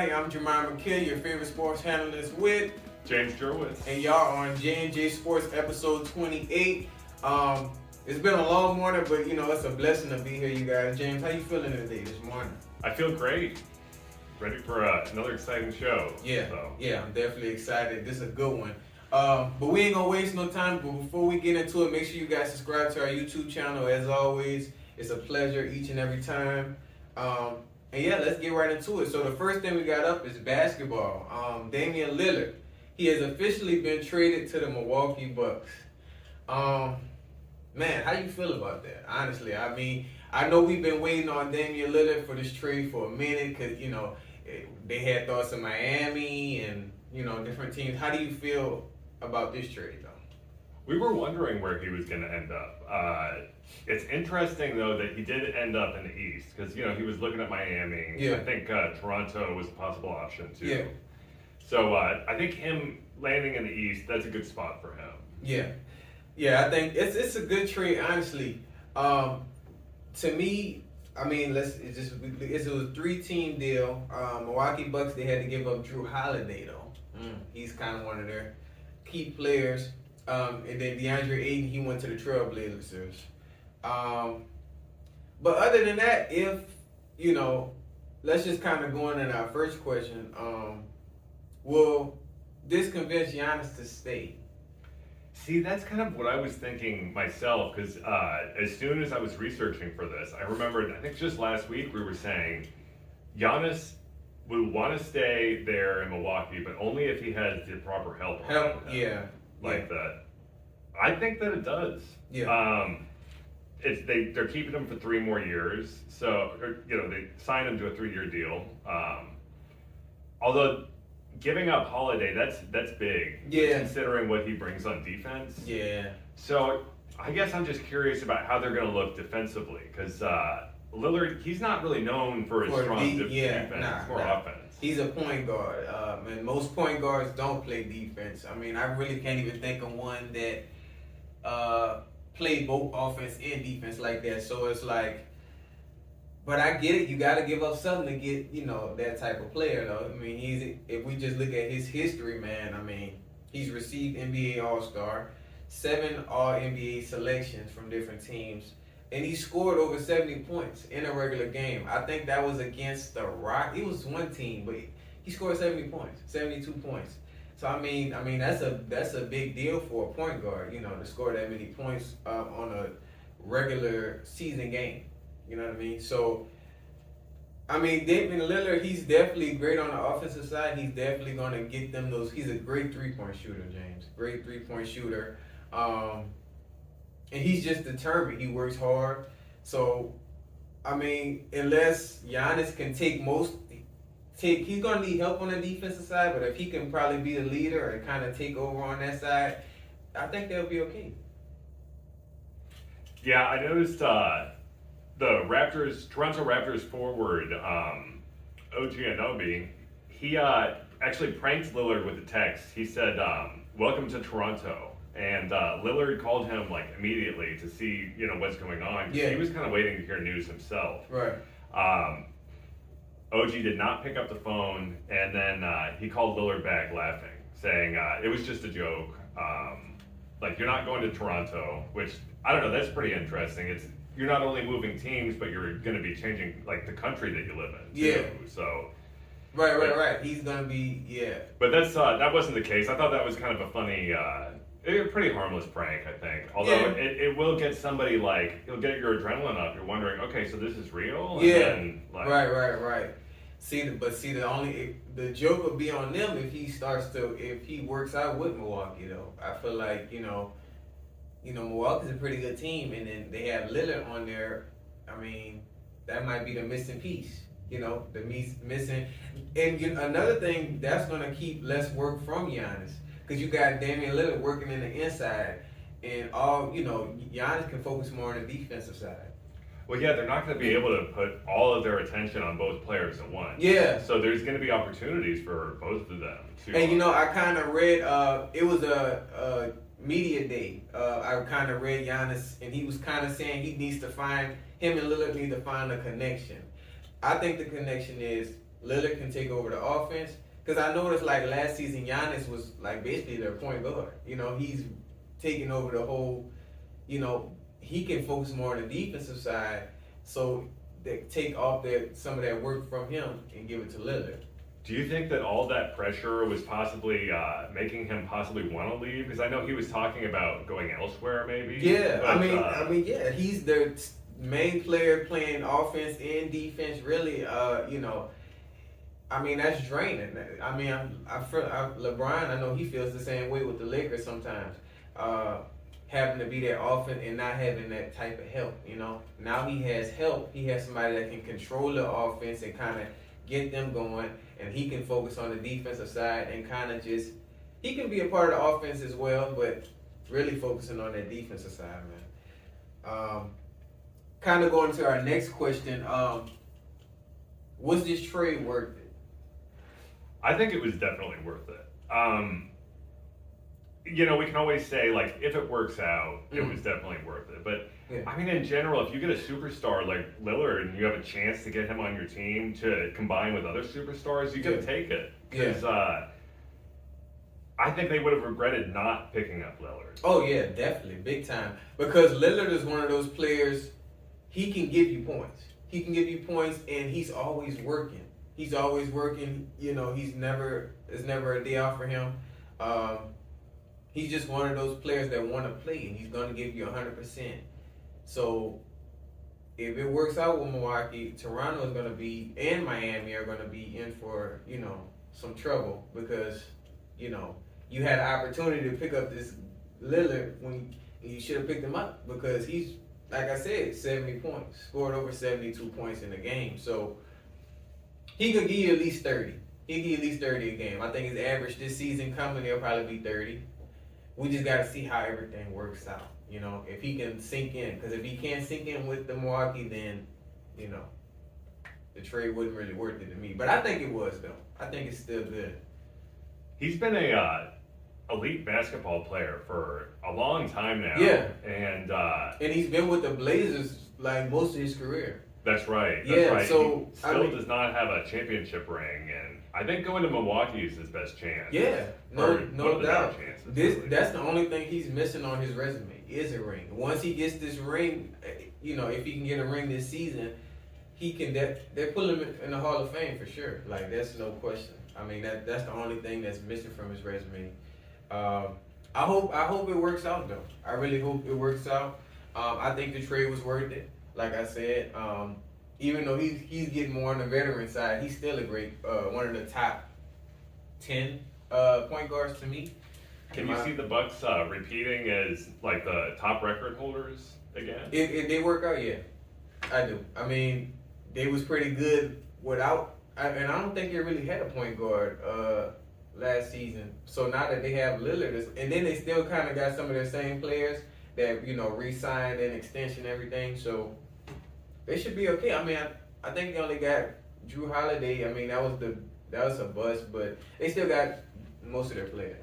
everybody. I'm Jemima McKill, your favorite sports analyst with James Jrue. and y'all on J&J Sports episode 28. It's been a long morning, but it's a blessing to be here, you guys. James, how you feeling today this morning? I feel great. Ready for another exciting show. Yeah, I'm definitely excited. This is a good one. But we ain't gonna waste no time. But before we get into it, make sure you guys subscribe to our YouTube channel. As always, it's a pleasure each and every time. And yeah, let's get right into it. So the first thing we got up is basketball. Damian Lillard, he has officially been traded to the Milwaukee Bucks. Man, how you feel about that? Honestly, I mean, I know we've been waiting on Damian Lillard for this trade for a minute because, they had thoughts of Miami and, different teams. How do you feel about this trade, though? We were wondering where he was going to end up. It's interesting, though, that he did end up in the East because, he was looking at Miami. Yeah. I think Toronto was a possible option, too. Yeah. So I think him landing in the East, that's a good spot for him. Yeah. Yeah, I think it's a good trade, honestly. To me, I mean, it's a 3-team deal. Milwaukee Bucks, they had to give up Jrue Holiday, though. He's kind of one of their key players. And then DeAndre Ayton, he went to the Trailblazers. But other than that, if, let's just kind of go in our first question. Will this convince Giannis to stay? See, that's kind of what I was thinking myself, because as soon as I was researching for this, I remembered, I think just last week we were saying Giannis would want to stay there in Milwaukee, but only if he has the proper help around him. That. I think that it does. Yeah. They're keeping him for 3 more years, so they signed him to a 3-year deal. Although giving up Holiday, that's big. Yeah. Considering what he brings on defense. Yeah. So I guess I'm just curious about how they're going to look defensively, because Lillard, he's not really known for his strong defense, or offense. He's a point guard, and most point guards don't play defense. I mean, I really can't even think of one that played both offense and defense like that. So it's like, but I get it. You got to give up something to get, that type of player, though. I mean, if we just look at his history, man, I mean, he's received NBA All-Star, 7 All-NBA selections from different teams, and he scored over 70 points in a regular game. I think that was against the Rock. It was one team, but he scored 70 points, 72 points. So I mean that's a big deal for a point guard, to score that many points on a regular season game. You know what I mean? So, I mean, Damian Lillard, he's definitely great on the offensive side. He's definitely going to get them those. He's a great three-point shooter, James. Great three-point shooter. And he's just determined. He works hard. So, I mean, unless Giannis can he's going to need help on the defensive side, but if he can probably be the leader and kind of take over on that side, I think they'll be okay. Yeah, I noticed the Toronto Raptors forward, OG Anunoby, he actually pranked Lillard with a text. He said, "Welcome to Toronto." And Lillard called him immediately to see, what's going on. Yeah. He was kind of waiting to hear news himself. Right. OG did not pick up the phone, and then he called Lillard back laughing, saying it was just a joke. You're not going to Toronto, which, I don't know, that's pretty interesting. You're not only moving teams, but you're going to be changing the country that you live in. Yeah. Too. So. Right. He's going to be, yeah. But that wasn't the case. I thought that was kind of a funny, a pretty harmless prank, I think. Although it will get somebody it'll get your adrenaline up. You're wondering, okay, so this is real? Yeah. And then, right. The joke would be on them if he works out with Milwaukee, though. I feel like, Milwaukee's a pretty good team, and then they have Lillard on there. I mean, that might be the missing piece, the missing. And another thing, that's going to keep less work from Giannis, because you got Damian Lillard working in the inside, and Giannis can focus more on the defensive side. Well, yeah, they're not going to be able to put all of their attention on both players at once. Yeah. So there's going to be opportunities for both of them. And I kind of read, it was a media day. I kind of read Giannis, and he was kind of saying him and Lillard need to find a connection. I think the connection is Lillard can take over the offense. Because I noticed like last season, Giannis was like basically their point guard. You know, he's taking over the whole. You know, he can focus more on the defensive side, so they take off some of that work from him and give it to Lillard. Do you think that all that pressure was possibly making him possibly want to leave? Because I know he was talking about going elsewhere, maybe. Yeah, but, I mean, yeah, he's the main player playing offense and defense. Really, you know, I mean that's draining. I mean, I feel LeBron. I know he feels the same way with the Lakers sometimes. Having to be that often and not having that type of help, you know. Now he has help. He has somebody that can control the offense and kind of get them going, and he can focus on the defensive side and kind of just, he can be a part of the offense as well, but really focusing on that defensive side, man. Kind of going to our next question, was this trade worth it? I think it was definitely worth it. You know, we can always say, like, if it works out, it was definitely worth it. But, yeah. I mean, in general, if you get a superstar like Lillard and you have a chance to get him on your team to combine with other superstars, you got to take it. Because I think they would have regretted not picking up Lillard. Oh, yeah, definitely. Big time. Because Lillard is one of those players, he can give you points. He can give you points, and he's always working. He's always working. You know, it's never a day off for him. He's just one of those players that want to play, and he's going to give you 100%. So, if it works out with Milwaukee, Toronto is going to be, and Miami are going to be in for, you know, some trouble because, you know, you had an opportunity to pick up this Lillard when you should have picked him up because he's, like I said, 70 points, scored over 72 points in the game. So, he could give you at least 30. He could give you at least 30 a game. I think his average this season coming, he'll probably be 30. We just got to see how everything works out, you know, if he can sink in. Because if he can't sink in with the Milwaukee, then, you know, the trade wasn't really worth it to me. But I think it was, though. I think it's still good. He's been a elite basketball player for a long time now. Yeah. And he's been with the Blazers, like, most of his career. That's right. That's right. So, he still does not have a championship ring, and I think going to Milwaukee is his best chance. Yeah, no doubt. Really. That's the only thing he's missing on his resume is a ring. Once he gets this ring, you know, if he can get a ring this season, he can. They're putting him in the Hall of Fame for sure. Like that's no question. I mean that's the only thing that's missing from his resume. I hope it works out though. I really hope it works out. I think the trade was worth it. Like I said, even though he's getting more on the veteran side, he's still a great one of the top 10 point guards to me. Can you see the Bucks repeating as like the top record holders again? If they work out, yeah, I do. I mean, they was pretty good without, and I don't think they really had a point guard last season. So now that they have Lillard, and then they still kind of got some of their same players that you know re-signed and extension everything. So they should be okay. I mean, I think they only got Jrue Holiday. I mean, that was a bust, but they still got most of their players.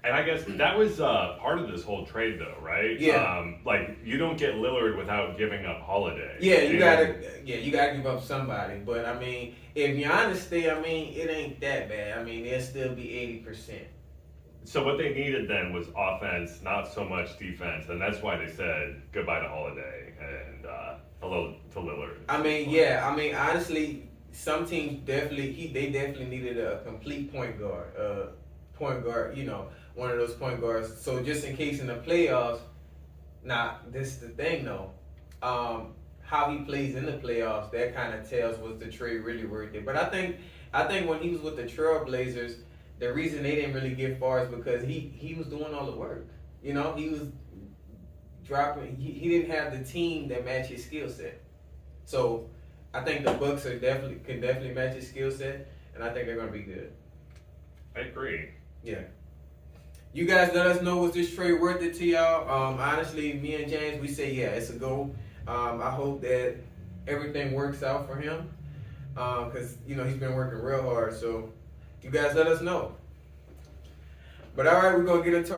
And I guess that was part of this whole trade, though, right? Yeah. Like you don't get Lillard without giving up Holiday. Yeah, you gotta give up somebody. But I mean, if Giannis stay, I mean, it ain't that bad. I mean, they'll still be 80%. So what they needed then was offense, not so much defense, and that's why they said goodbye to Holiday and hello to Lillard. I mean, yeah. I mean, honestly, some teams definitely needed a complete point guard. You know, one of those point guards. So just in case in the playoffs. Now, this is the thing though. How he plays in the playoffs, that kind of tells was the trade really worth it. But I think when he was with the Trailblazers, the reason they didn't really get far is because he was doing all the work. You know, he was dropping. He didn't have the team that matched his skill set. So I think the Bucks can definitely match his skill set, and I think they're gonna be good. I agree. Yeah. You guys let us know, was this trade worth it to y'all? Honestly, me and James, we say yeah, it's a go. I hope that everything works out for him because you know he's been working real hard. So you guys let us know. But all right, we're gonna get into